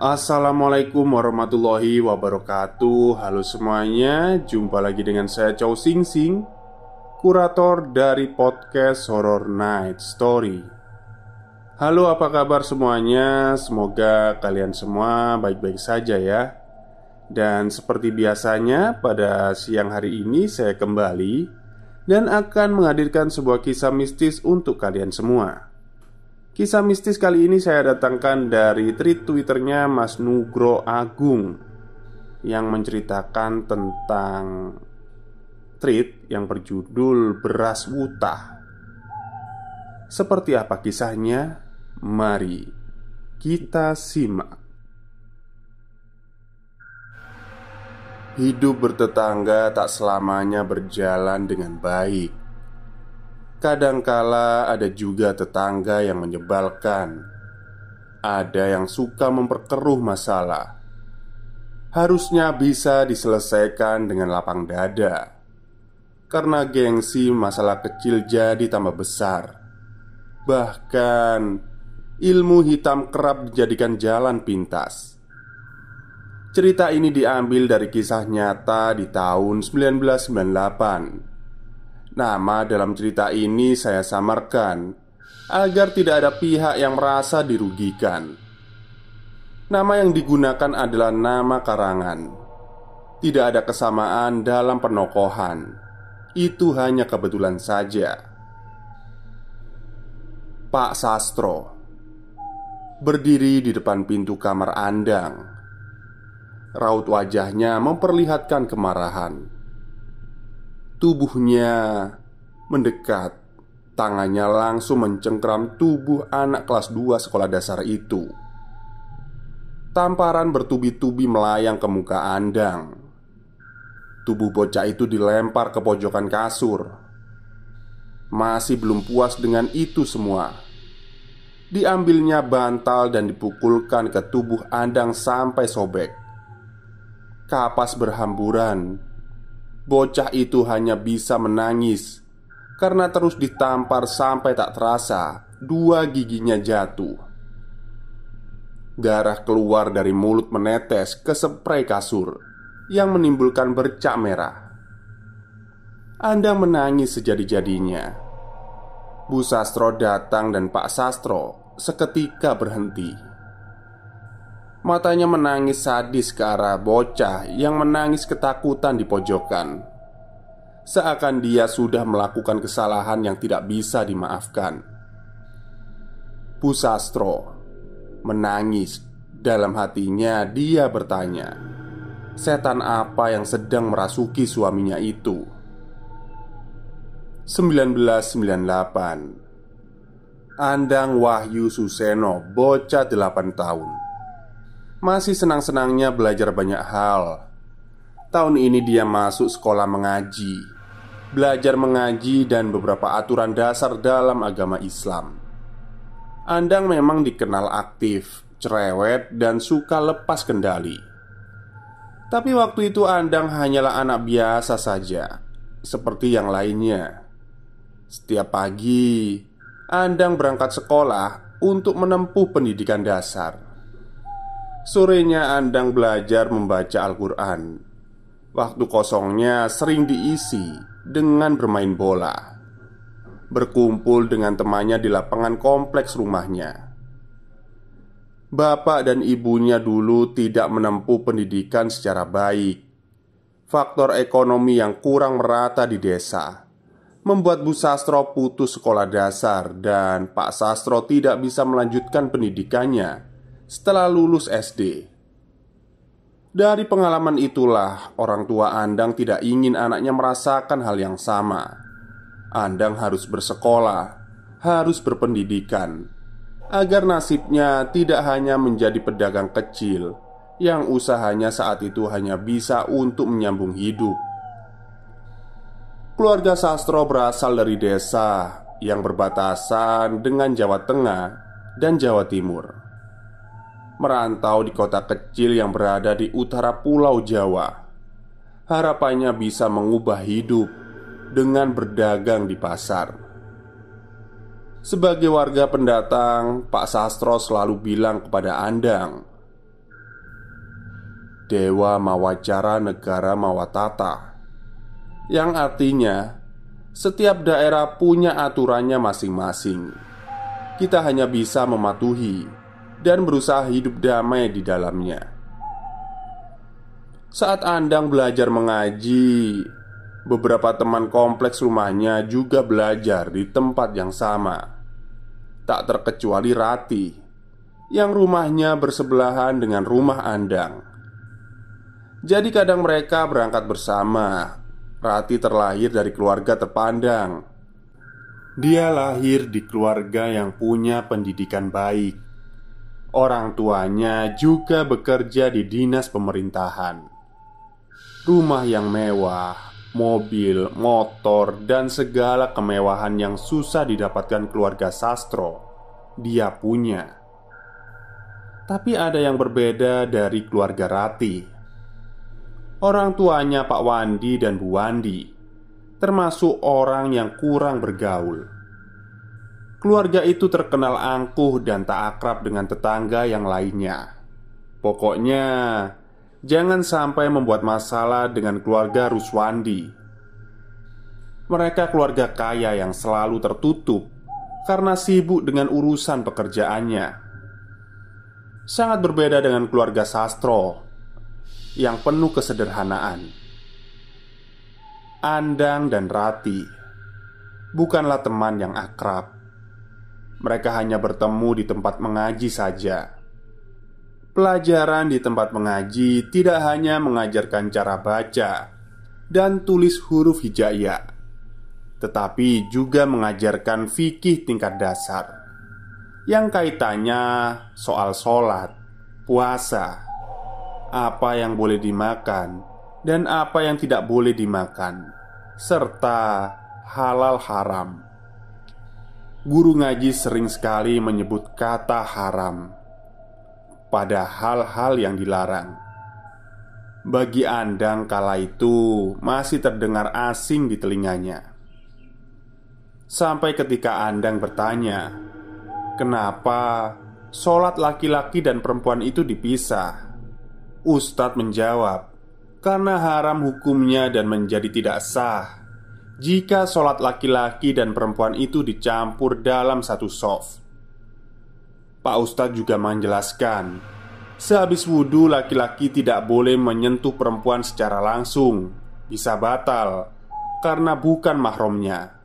Assalamualaikum warahmatullahi wabarakatuh. Halo semuanya, jumpa lagi dengan saya Chow Sing Sing, kurator dari podcast Horror Night Story. Halo, apa kabar semuanya? Semoga kalian semua baik-baik saja ya. Dan seperti biasanya, pada siang hari ini saya kembali dan akan menghadirkan sebuah kisah mistis untuk kalian semua. Kisah mistis kali ini saya datangkan dari tweet Twitternya Mas Nugro Agung, yang menceritakan tentang tweet yang berjudul Beras Wutah. Seperti apa kisahnya? Mari kita simak. Hidup bertetangga tak selamanya berjalan dengan baik. Kadangkala ada juga tetangga yang menyebalkan. Ada yang suka memperkeruh masalah. Harusnya bisa diselesaikan dengan lapang dada. Karena gengsi, masalah kecil jadi tambah besar. Bahkan ilmu hitam kerap dijadikan jalan pintas. Cerita ini diambil dari kisah nyata di tahun 1998. Nama dalam cerita ini saya samarkan agar tidak ada pihak yang merasa dirugikan. Nama yang digunakan adalah nama karangan. Tidak ada kesamaan dalam penokohan. Itu hanya kebetulan saja. Pak Sastro berdiri di depan pintu kamar Andang. Raut wajahnya memperlihatkan kemarahan. Tubuhnya mendekat. Tangannya langsung mencengkram tubuh anak kelas 2 sekolah dasar itu. Tamparan bertubi-tubi melayang ke muka Andang. Tubuh bocah itu dilempar ke pojokan kasur. Masih belum puas dengan itu semua, diambilnya bantal dan dipukulkan ke tubuh Andang sampai sobek. Kapas berhamburan. Bocah itu hanya bisa menangis karena terus ditampar sampai tak terasa dua giginya jatuh. Darah keluar dari mulut menetes ke spray kasur yang menimbulkan bercak merah. Andang menangis sejadi-jadinya. Bu Sastro datang dan Pak Sastro seketika berhenti. Matanya menangis sadis ke arah bocah yang menangis ketakutan di pojokan. Seakan dia sudah melakukan kesalahan yang tidak bisa dimaafkan. Bu Sastro menangis. Dalam hatinya dia bertanya, setan apa yang sedang merasuki suaminya itu? 1998. Andang Wahyu Suseno, bocah 8 tahun, masih senang-senangnya belajar banyak hal. Tahun ini dia masuk sekolah mengaji, belajar mengaji dan beberapa aturan dasar dalam agama Islam. Andang memang dikenal aktif, cerewet, dan suka lepas kendali. Tapi waktu itu Andang hanyalah anak biasa saja, seperti yang lainnya. Setiap pagi, Andang berangkat sekolah untuk menempuh pendidikan dasar. Sorenya Andang belajar membaca Al-Quran. Waktu kosongnya sering diisi dengan bermain bola, berkumpul dengan temannya di lapangan kompleks rumahnya. Bapak dan ibunya dulu tidak menempuh pendidikan secara baik. Faktor ekonomi yang kurang merata di desa membuat Bu Sastro putus sekolah dasar dan Pak Sastro tidak bisa melanjutkan pendidikannya setelah lulus SD. Dari pengalaman itulah orang tua Andang tidak ingin anaknya merasakan hal yang sama. Andang harus bersekolah, harus berpendidikan, agar nasibnya tidak hanya menjadi pedagang kecil yang usahanya saat itu hanya bisa untuk menyambung hidup. Keluarga Sastro berasal dari desa yang berbatasan dengan Jawa Tengah dan Jawa Timur. Merantau di kota kecil yang berada di utara Pulau Jawa. Harapannya bisa mengubah hidup dengan berdagang di pasar. Sebagai warga pendatang, Pak Sastro selalu bilang kepada Andang, Dewa Mawacara Negara Mawatata, yang artinya setiap daerah punya aturannya masing-masing. Kita hanya bisa mematuhi dan berusaha hidup damai di dalamnya. Saat Andang belajar mengaji, beberapa teman kompleks rumahnya juga belajar di tempat yang sama. Tak terkecuali Rati, yang rumahnya bersebelahan dengan rumah Andang. Jadi kadang mereka berangkat bersama. Rati terlahir dari keluarga terpandang. Dia lahir di keluarga yang punya pendidikan baik. Orang tuanya juga bekerja di dinas pemerintahan. Rumah yang mewah, mobil, motor, dan segala kemewahan yang susah didapatkan keluarga sastro, dia punya. Tapi ada yang berbeda dari keluarga Rati. Orang tuanya Pak Wandi dan Bu Wandi termasuk orang yang kurang bergaul. Keluarga itu terkenal angkuh dan tak akrab dengan tetangga yang lainnya. Pokoknya jangan sampai membuat masalah dengan keluarga Ruswandi. Mereka keluarga kaya yang selalu tertutup karena sibuk dengan urusan pekerjaannya. Sangat berbeda dengan keluarga Sastro yang penuh kesederhanaan. Andang dan Rati bukanlah teman yang akrab. Mereka hanya bertemu di tempat mengaji saja. Pelajaran di tempat mengaji tidak hanya mengajarkan cara baca dan tulis huruf hijaiyah, tetapi juga mengajarkan fikih tingkat dasar yang kaitannya soal sholat, puasa, apa yang boleh dimakan dan apa yang tidak boleh dimakan, serta halal haram. Guru ngaji sering sekali menyebut kata haram pada hal-hal yang dilarang. Bagi Andang kala itu masih terdengar asing di telinganya. Sampai ketika Andang bertanya, kenapa sholat laki-laki dan perempuan itu dipisah? Ustadz menjawab, karena haram hukumnya dan menjadi tidak sah jika sholat laki-laki dan perempuan itu dicampur dalam satu shaf. Pak Ustadz juga menjelaskan, sehabis wudhu laki-laki tidak boleh menyentuh perempuan secara langsung, bisa batal karena bukan mahramnya.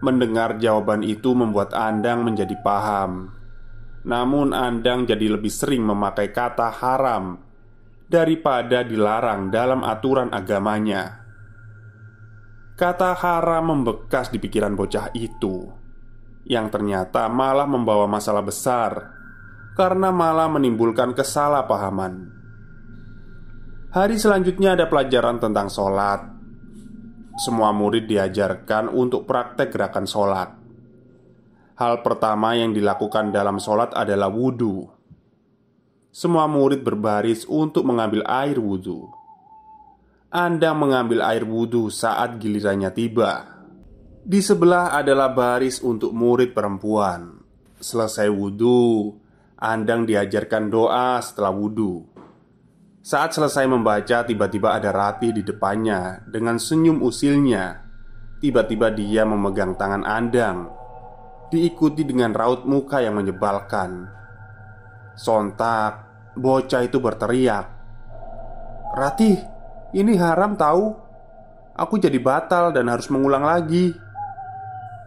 Mendengar jawaban itu membuat Andang menjadi paham. Namun Andang jadi lebih sering memakai kata haram daripada dilarang dalam aturan agamanya. Kata haram membekas di pikiran bocah itu, yang ternyata malah membawa masalah besar karena malah menimbulkan kesalahpahaman. Hari selanjutnya ada pelajaran tentang sholat. Semua murid diajarkan untuk praktek gerakan sholat. Hal pertama yang dilakukan dalam sholat adalah wudhu. Semua murid berbaris untuk mengambil air wudhu. Andang mengambil air wudhu saat gilirannya tiba. Di sebelah adalah baris untuk murid perempuan. Selesai wudhu, Andang diajarkan doa setelah wudhu. Saat selesai membaca, tiba-tiba ada Rati di depannya dengan senyum usilnya. Tiba-tiba dia memegang tangan Andang, diikuti dengan raut muka yang menyebalkan. Sontak, bocah itu berteriak, "Rati, ini haram tahu. Aku jadi batal dan harus mengulang lagi."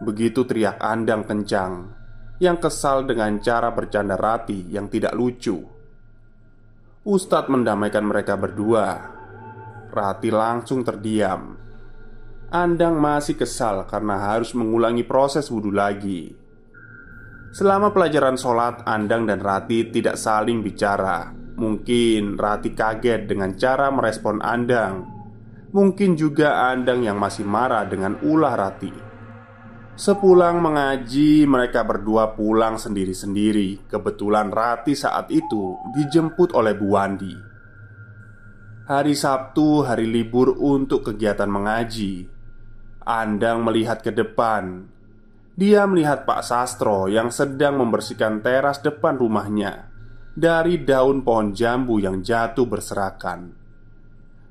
Begitu teriak Andang kencang, yang kesal dengan cara bercanda Rati yang tidak lucu. Ustadz mendamaikan mereka berdua. Rati langsung terdiam. Andang masih kesal karena harus mengulangi proses wudhu lagi. Selama pelajaran sholat, Andang dan Rati tidak saling bicara. Mungkin Rati kaget dengan cara merespon Andang. Mungkin juga Andang yang masih marah dengan ulah Rati. Sepulang mengaji, mereka berdua pulang sendiri-sendiri. Kebetulan Rati saat itu dijemput oleh Bu Wandi. Hari Sabtu, hari libur untuk kegiatan mengaji. Andang melihat ke depan. Dia melihat Pak Sastro yang sedang membersihkan teras depan rumahnya dari daun pohon jambu yang jatuh berserakan.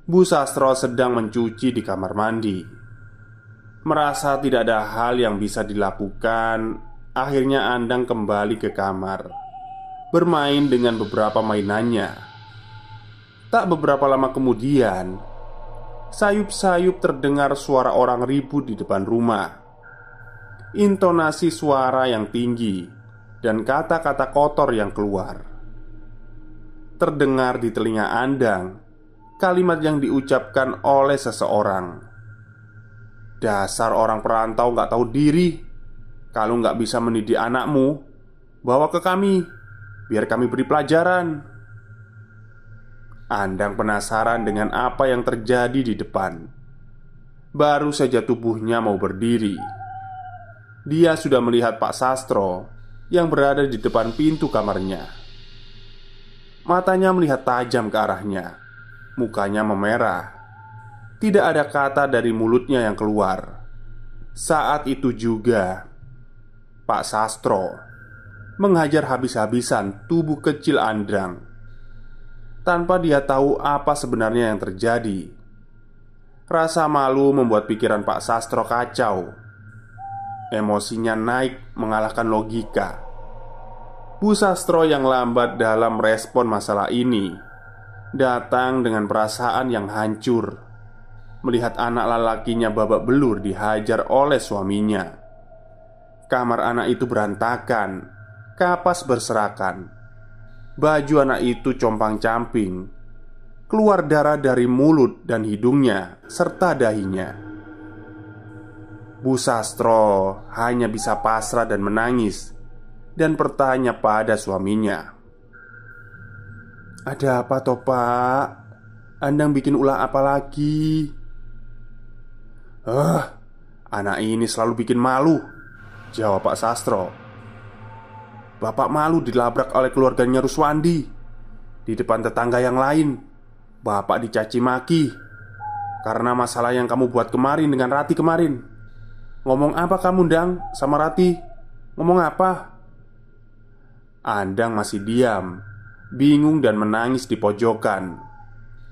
Bu Sastro sedang mencuci di kamar mandi. Merasa tidak ada hal yang bisa dilakukan, akhirnya Andang kembali ke kamar, bermain dengan beberapa mainannya. Tak beberapa lama kemudian, sayup-sayup terdengar suara orang ribut di depan rumah. Intonasi suara yang tinggi dan kata-kata kotor yang keluar. Terdengar di telinga Andang kalimat yang diucapkan oleh seseorang. "Dasar orang perantau gak tahu diri. Kalau gak bisa mendidik anakmu, bawa ke kami, biar kami beri pelajaran." Andang penasaran dengan apa yang terjadi di depan. Baru saja tubuhnya mau berdiri, dia sudah melihat Pak Sastro yang berada di depan pintu kamarnya. Matanya melihat tajam ke arahnya. Mukanya memerah. Tidak ada kata dari mulutnya yang keluar. Saat itu juga Pak Sastro menghajar habis-habisan tubuh kecil Andang. Tanpa dia tahu apa sebenarnya yang terjadi, rasa malu membuat pikiran Pak Sastro kacau. Emosinya naik mengalahkan logika. Bu Sastro yang lambat dalam respon masalah ini datang dengan perasaan yang hancur melihat anak lelakinya babak belur dihajar oleh suaminya. Kamar anak itu berantakan, kapas berserakan. Baju anak itu compang-camping, keluar darah dari mulut dan hidungnya serta dahinya. Bu Sastro hanya bisa pasrah dan menangis dan bertanya pada suaminya, "Ada apa toh pak? Andang bikin ulah apa lagi?" Anak ini selalu bikin malu," jawab Pak Sastro. "Bapak malu dilabrak oleh keluarganya Ruswandi. Di depan tetangga yang lain, Bapak dicaci maki karena masalah yang kamu buat kemarin dengan Rati kemarin. Ngomong apa kamu, Dang, sama Rati? Ngomong apa?" Andang masih diam, bingung dan menangis di pojokan,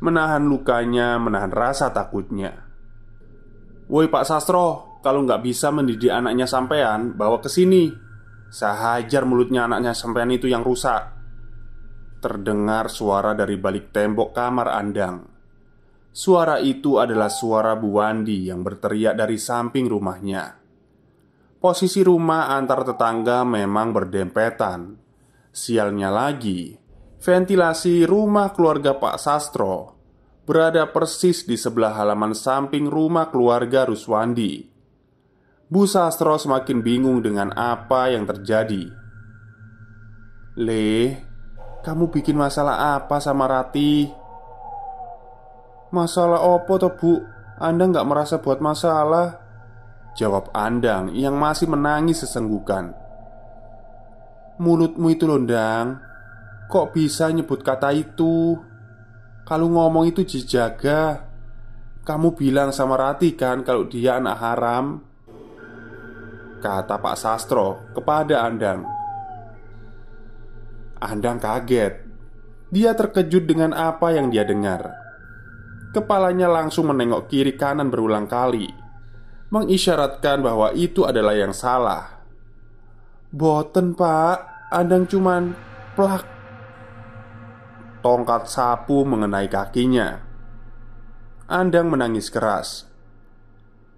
menahan lukanya, menahan rasa takutnya. "Woi Pak Sastro, kalau nggak bisa mendidik anaknya sampean, bawa ke sini. Saya hajar mulutnya anaknya sampean itu yang rusak." Terdengar suara dari balik tembok kamar Andang. Suara itu adalah suara Bu Wandi yang berteriak dari samping rumahnya. Posisi rumah antar tetangga memang berdempetan. Sialnya lagi, ventilasi rumah keluarga Pak Sastro berada persis di sebelah halaman samping rumah keluarga Ruswandi. Bu Sastro semakin bingung dengan apa yang terjadi. "Le, kamu bikin masalah apa sama Rati?" "Masalah opo toh bu? Anda nggak merasa buat masalah?" jawab Andang yang masih menangis sesenggukan. "Mulutmu itu londang, kok bisa nyebut kata itu? Kalau ngomong itu dijaga. Kamu bilang sama Rati kan kalau dia anak haram?" kata Pak Sastro kepada Andang. Andang kaget. Dia terkejut dengan apa yang dia dengar. Kepalanya langsung menengok kiri kanan berulang kali, mengisyaratkan bahwa itu adalah yang salah. "Boten pak, Andang cuman plak." Tongkat sapu mengenai kakinya. Andang menangis keras.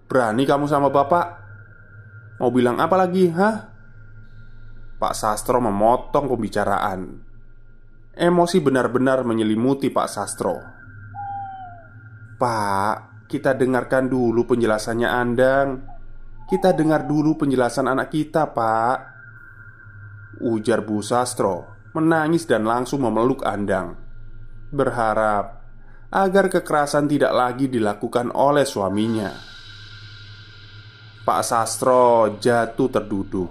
"Berani kamu sama bapak? Mau bilang apa lagi, hah?" Pak Sastro memotong pembicaraan. Emosi benar-benar menyelimuti Pak Sastro. "Pak, kita dengarkan dulu penjelasannya Andang. Kita dengar dulu penjelasan anak kita, Pak," ujar Bu Sastro menangis dan langsung memeluk Andang, berharap agar kekerasan tidak lagi dilakukan oleh suaminya. Pak Sastro jatuh terduduk.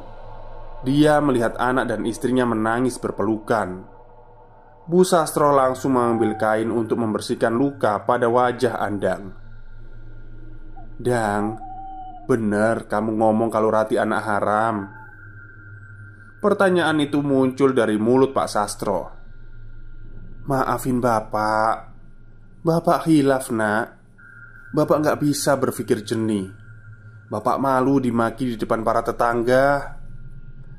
Dia melihat anak dan istrinya menangis berpelukan. Bu Sastro langsung mengambil kain untuk membersihkan luka pada wajah Andang. "Dang, bener kamu ngomong kalau Rati anak haram?" Pertanyaan itu muncul dari mulut Pak Sastro. Maafin bapak. Bapak hilaf, nak. Bapak nggak bisa berpikir jernih. Bapak malu dimaki di depan para tetangga.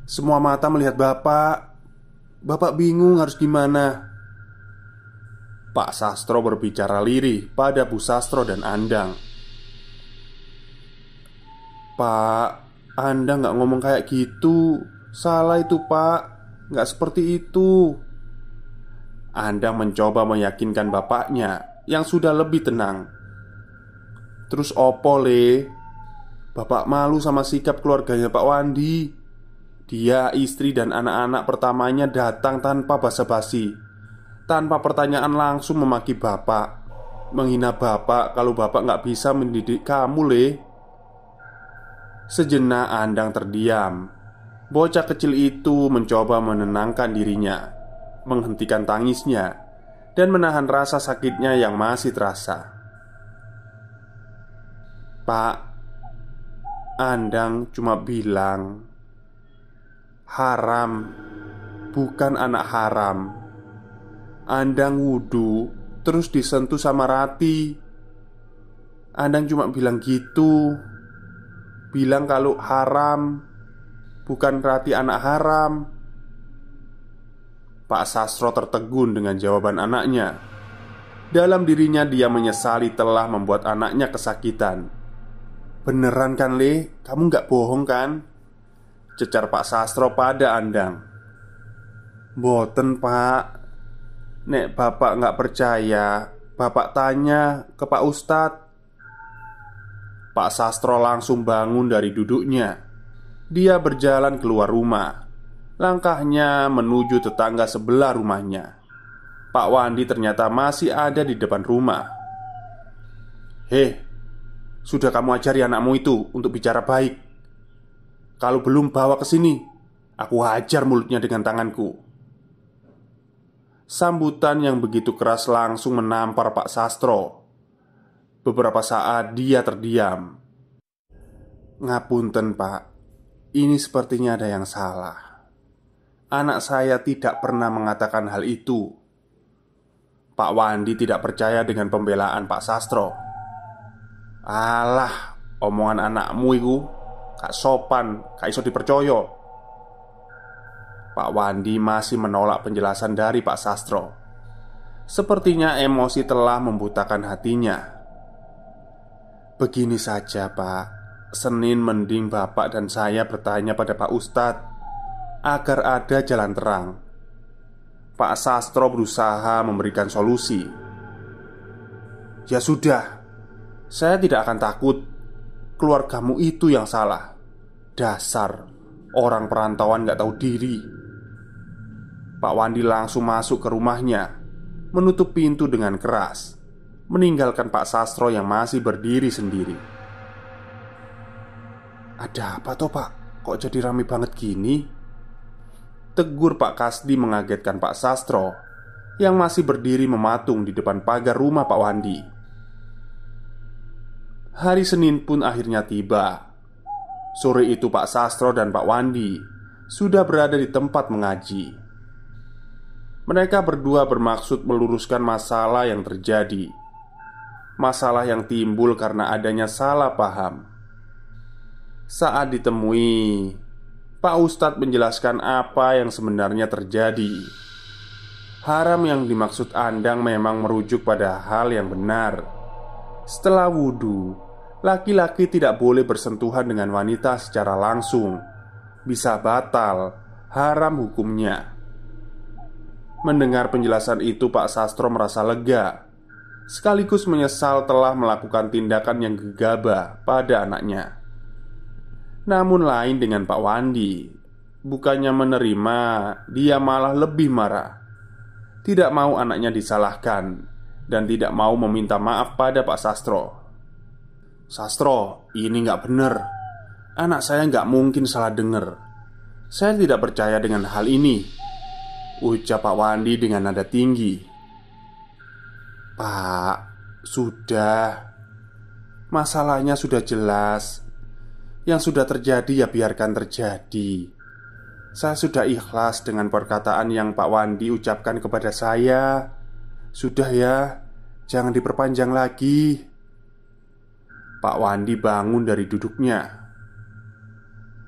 Semua mata melihat bapak. Bapak bingung harus gimana. Pak Sastro berbicara lirih pada Bu Sastro dan Andang. Pak, Anda nggak ngomong kayak gitu. Salah itu, Pak. Nggak seperti itu. Andang mencoba meyakinkan bapaknya yang sudah lebih tenang. Terus opo, Le? Bapak malu sama sikap keluarganya Pak Wandi. Dia, istri dan anak-anak pertamanya datang tanpa basa-basi, tanpa pertanyaan langsung memaki bapak, menghina bapak kalau bapak nggak bisa mendidik kamu, Le. Sejenak Andang terdiam. Bocah kecil itu mencoba menenangkan dirinya, menghentikan tangisnya, dan menahan rasa sakitnya yang masih terasa. Pak, Andang cuma bilang haram, bukan anak haram. Andang wudhu, terus disentuh sama Rati. Andang cuma bilang gitu. Bilang kalau haram, bukan Rati anak haram. Pak Sastro tertegun dengan jawaban anaknya. Dalam dirinya dia menyesali telah membuat anaknya kesakitan. Beneran kan, Le? Kamu gak bohong kan? Cecar Pak Sastro pada Andang. Boten, Pak. Nek bapak gak percaya, bapak tanya ke Pak Ustadz. Pak Sastro langsung bangun dari duduknya. Dia berjalan keluar rumah. Langkahnya menuju tetangga sebelah rumahnya. Pak Wandi ternyata masih ada di depan rumah. Heh, sudah kamu ajari anakmu itu untuk bicara baik. Kalau belum bawa ke sini, aku hajar mulutnya dengan tanganku. Sambutan yang begitu keras langsung menampar Pak Sastro. Beberapa saat dia terdiam. Ngapunten, Pak. Ini sepertinya ada yang salah. Anak saya tidak pernah mengatakan hal itu. Pak Wandi tidak percaya dengan pembelaan Pak Sastro. Alah, omongan anakmu itu gak sopan, gak iso dipercaya. Pak Wandi masih menolak penjelasan dari Pak Sastro. Sepertinya emosi telah membutakan hatinya. Begini saja, Pak. Senin mending Bapak dan saya bertanya pada Pak Ustadz agar ada jalan terang. Pak Sastro berusaha memberikan solusi. Ya sudah, saya tidak akan takut. Keluargamu itu yang salah. Dasar orang perantauan gak tahu diri. Pak Wandi langsung masuk ke rumahnya, menutup pintu dengan keras, meninggalkan Pak Sastro yang masih berdiri sendiri. Ada apa toh, Pak? Kok jadi rame banget gini? Tegur Pak Kasdi mengagetkan Pak Sastro yang masih berdiri mematung di depan pagar rumah Pak Wandi. Hari Senin pun akhirnya tiba. Sore itu Pak Sastro dan Pak Wandi sudah berada di tempat mengaji. Mereka berdua bermaksud meluruskan masalah yang terjadi. Masalah yang timbul karena adanya salah paham. Saat ditemui, Pak Ustadz menjelaskan apa yang sebenarnya terjadi. Haram yang dimaksud Andang memang merujuk pada hal yang benar. Setelah wudhu, laki-laki tidak boleh bersentuhan dengan wanita secara langsung. Bisa batal, haram hukumnya. Mendengar penjelasan itu, Pak Sastro merasa lega, sekaligus menyesal telah melakukan tindakan yang gegabah pada anaknya. Namun lain dengan Pak Wandi. Bukannya menerima, dia malah lebih marah. Tidak mau anaknya disalahkan dan tidak mau meminta maaf pada Pak Sastro. Sastro, ini nggak benar. Anak saya nggak mungkin salah dengar. Saya tidak percaya dengan hal ini, ucap Pak Wandi dengan nada tinggi. Pak, sudah. Masalahnya sudah jelas. Yang sudah terjadi ya biarkan terjadi. Saya sudah ikhlas dengan perkataan yang Pak Wandi ucapkan kepada saya. Sudah ya, jangan diperpanjang lagi." Pak Wandi bangun dari duduknya.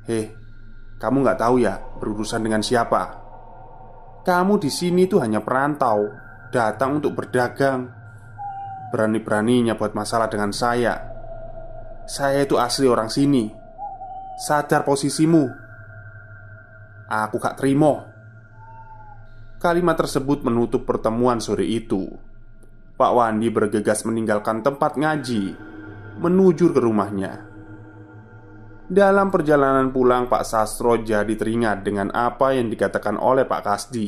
"Heh, kamu nggak tahu ya berurusan dengan siapa? Kamu di sini tuh hanya perantau, datang untuk berdagang. Berani-beraninya buat masalah dengan saya. Saya itu asli orang sini. Sadar posisimu. Aku gak terima." Kalimat tersebut menutup pertemuan sore itu. Pak Wandi bergegas meninggalkan tempat ngaji, menuju ke rumahnya. Dalam perjalanan pulang, Pak Sastro jadi teringat dengan apa yang dikatakan oleh Pak Kasdi.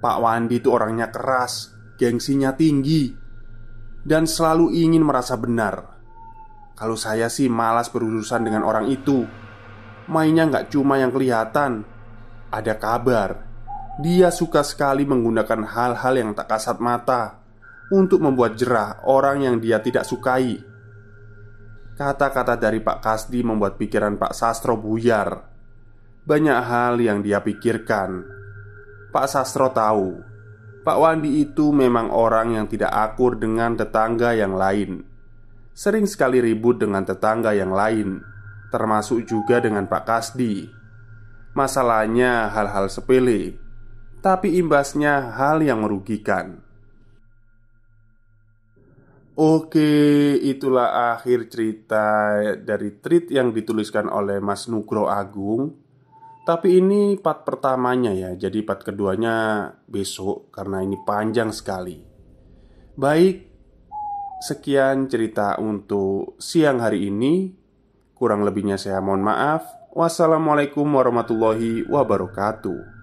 Pak Wandi itu orangnya keras, gengsinya tinggi, dan selalu ingin merasa benar. Kalau saya sih malas berurusan dengan orang itu. Mainnya nggak cuma yang kelihatan, ada kabar. Dia suka sekali menggunakan hal-hal yang tak kasat mata untuk membuat jerah orang yang dia tidak sukai. Kata-kata dari Pak Kasdi membuat pikiran Pak Sastro buyar. Banyak hal yang dia pikirkan. Pak Sastro tahu Pak Wandi itu memang orang yang tidak akur dengan tetangga yang lain. Sering sekali ribut dengan tetangga yang lain, termasuk juga dengan Pak Kasdi. Masalahnya hal-hal sepele, tapi imbasnya hal yang merugikan. Oke, itulah akhir cerita dari tweet yang dituliskan oleh Mas Nugro Agung. Tapi ini part pertamanya ya, jadi part keduanya besok karena ini panjang sekali. Baik, sekian cerita untuk siang hari ini. Kurang lebihnya saya mohon maaf. Wassalamualaikum warahmatullahi wabarakatuh.